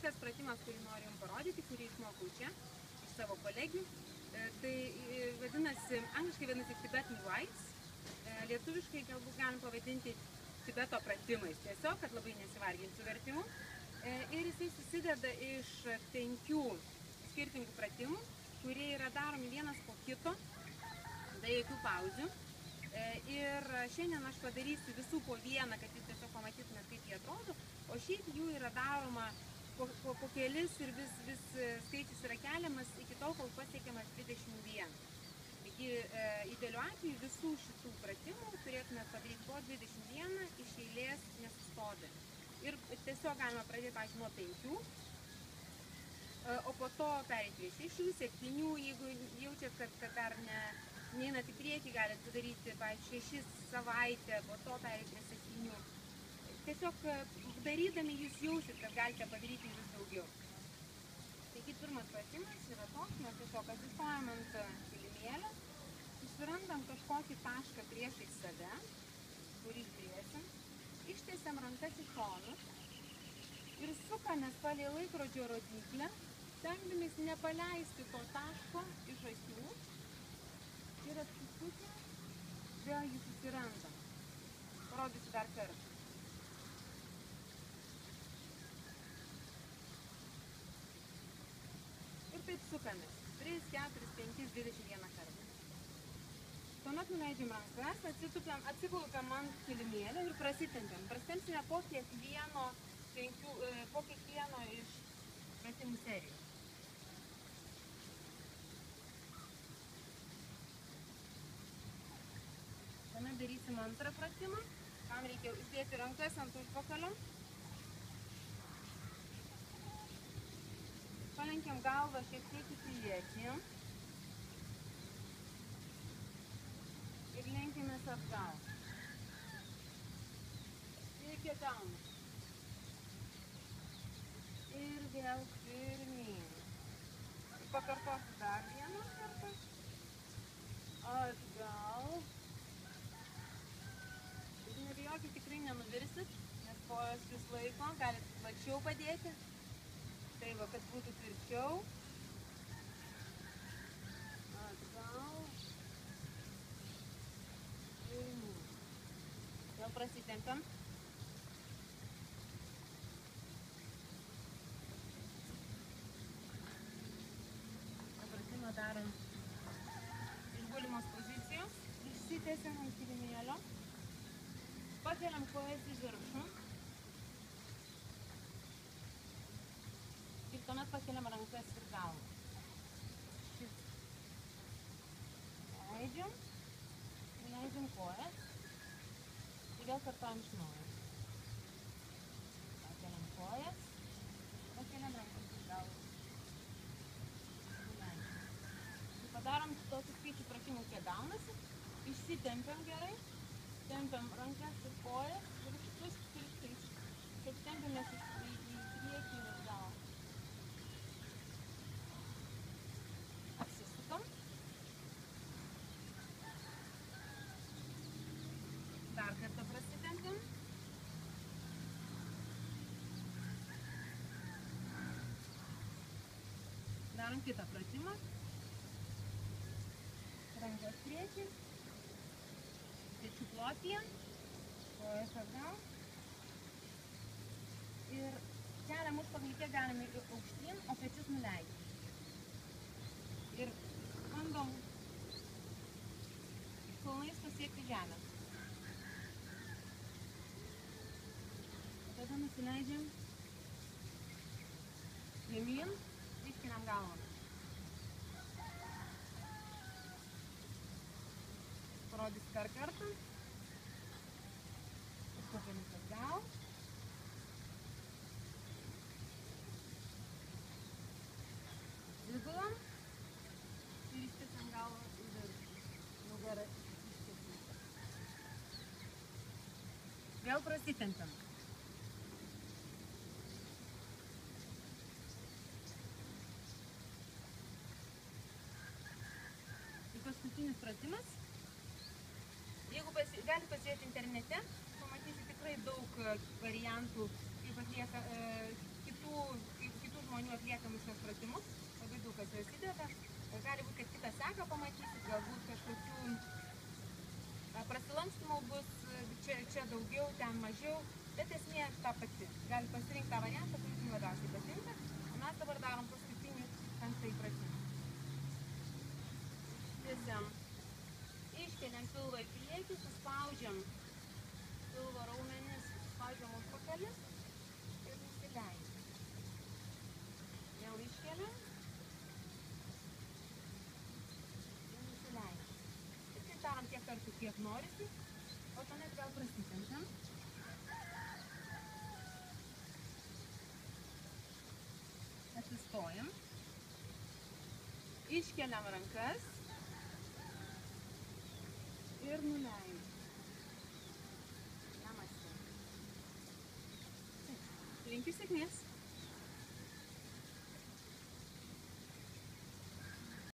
Kitas pratimas, kurį noriu jums parodyti, kurį išmokau čia, iš savo kolegių, tai vadinasi, angliškai vadinasi Tibetan Rites, lietuviškai galbūt galim pavadinti Tibeto pratimais, tiesiog, kad labai nesivarginsiu vertimu. Ir jisai susideda iš 5 skirtingų pratimų, kurie yra daromi vienas po kito, be jokių pauzių. Ir šiandien aš padarysiu visų po vieną, kad jūs tiesiog pamatytumėt, kaip jie atrodo, o šiaip jų yra daroma po kelis ir vis skaičius yra keliamas iki tol, kol pasiekiamas 21. Taigi, idealiu atveju visų šitų pratimų turėtume padaryti po 21 iš eilės nesustodami. Ir tiesiog galima pradėti, pavyzdžiui, nuo 5, o po to pereiti prie 6, 7, jeigu jaučiat, kad dar neinat į priekį, galite padaryti, pavyzdžiui, 6 savaitę, po to pereiti prie 7. Tiesiog darydami jūs jausit, kad galite padaryti vis daugiau. Taigi pirmas pratimas yra toks, mes tiesiog atsistojam ant kilimėlio, susirandam kažkokį tašką priešais save, kurį žiūrėsim, ištiesiam rankas į šonus ir sukamės palei laikrodžio rodyklę, stengdamės nepaleisti to taško iš akių ir apsisukę vėl jį susirandam. Parodysiu dar kartą. Ir taip sukamės. 3, 4, 5, 21 kartą. Tuomet nuleidžiam rankas, atsiklaupiam ant kilimėlio ir prasitempiam. Prasitempsime po kiekvieno iš pratimų serijų. Tuomet darysim antrą pratimą. Tam reikia uždėti rankas ant užpakalio. Palenkiam galvą šiek tiek į priekį ir lenkimės atgal. Iki delnus. Ir vėl pirmyn. Pakartosiu dar vieną kartą. Atgal. Ir nebijokit, tikrai nenuvirsit, nes kojos vis laiko, galite plačiau padėti. Tai va, kad būtų tvirčiau. Atgal. Vėl prasitempiam. Pratimą darom iš gulimos pozicijos. Išsitiesiam ant kilimėlio. Pakeliam kojas į viršų. Ir tuomet pakeliam rankas ir galvą. Leidžiam kojas. Ir vėl kartuojam iš naujo. Pakeliam kojas. Pakeliam rankas ir galvą. Ir padarom tokių skaičių pratimų, kiek gaunasi. Išsitempiam gerai. Tempiam rankas ir kojas. Ir tempiamės į priekį ir galvą. Dar kartą prasitempiam. Darom kitą pratimą. Rankas priekį. Pečių plotyje. Kojas atgal. Ir keliam užpakalį kiek galime aukštyn, o pečius nuleidžiam. Ir bandom kulnais pasiekti žemę. Tada nusileidžiam žemyn, iškeliam galvą. Parodysiu dar kartą. Užpakalys atgal. Įgulam ir ištiesiam galvą į viršų. Nugarą ištiesiam. Vėl prasitempiam. Paskutinis pratimas. Jeigu galite pasižiūrėti internete, pamatysite tikrai daug variantų, kaip atlieka kitų, kaip žmonių atliekamus šios pratimus, labai daug kas juos įdeda. Gali būti, kad kitą seką pamatysit, galbūt kažkokių prasilankstymų bus čia daugiau, ten mažiau, bet esmė ta pati. Gali pasirinkti tą variantą, kuris jums labiausiai patinka. O mes dabar darom paskutinį 5. pratimą. Ištiesiam, iškeliam pilvą į priekį, suspaudžiam pilvo raumenis, suspaudžiam užpakalis ir nusileidžiam. Vėl iškeliam ir nusileidžiam. Ir tai darom tiek kartų, kiek norisi, o tuomet vėl prasitempiam. Atsistojam. Iškeliam rankas ir nuleidžiam. Namaste. Linkiu sėkmės.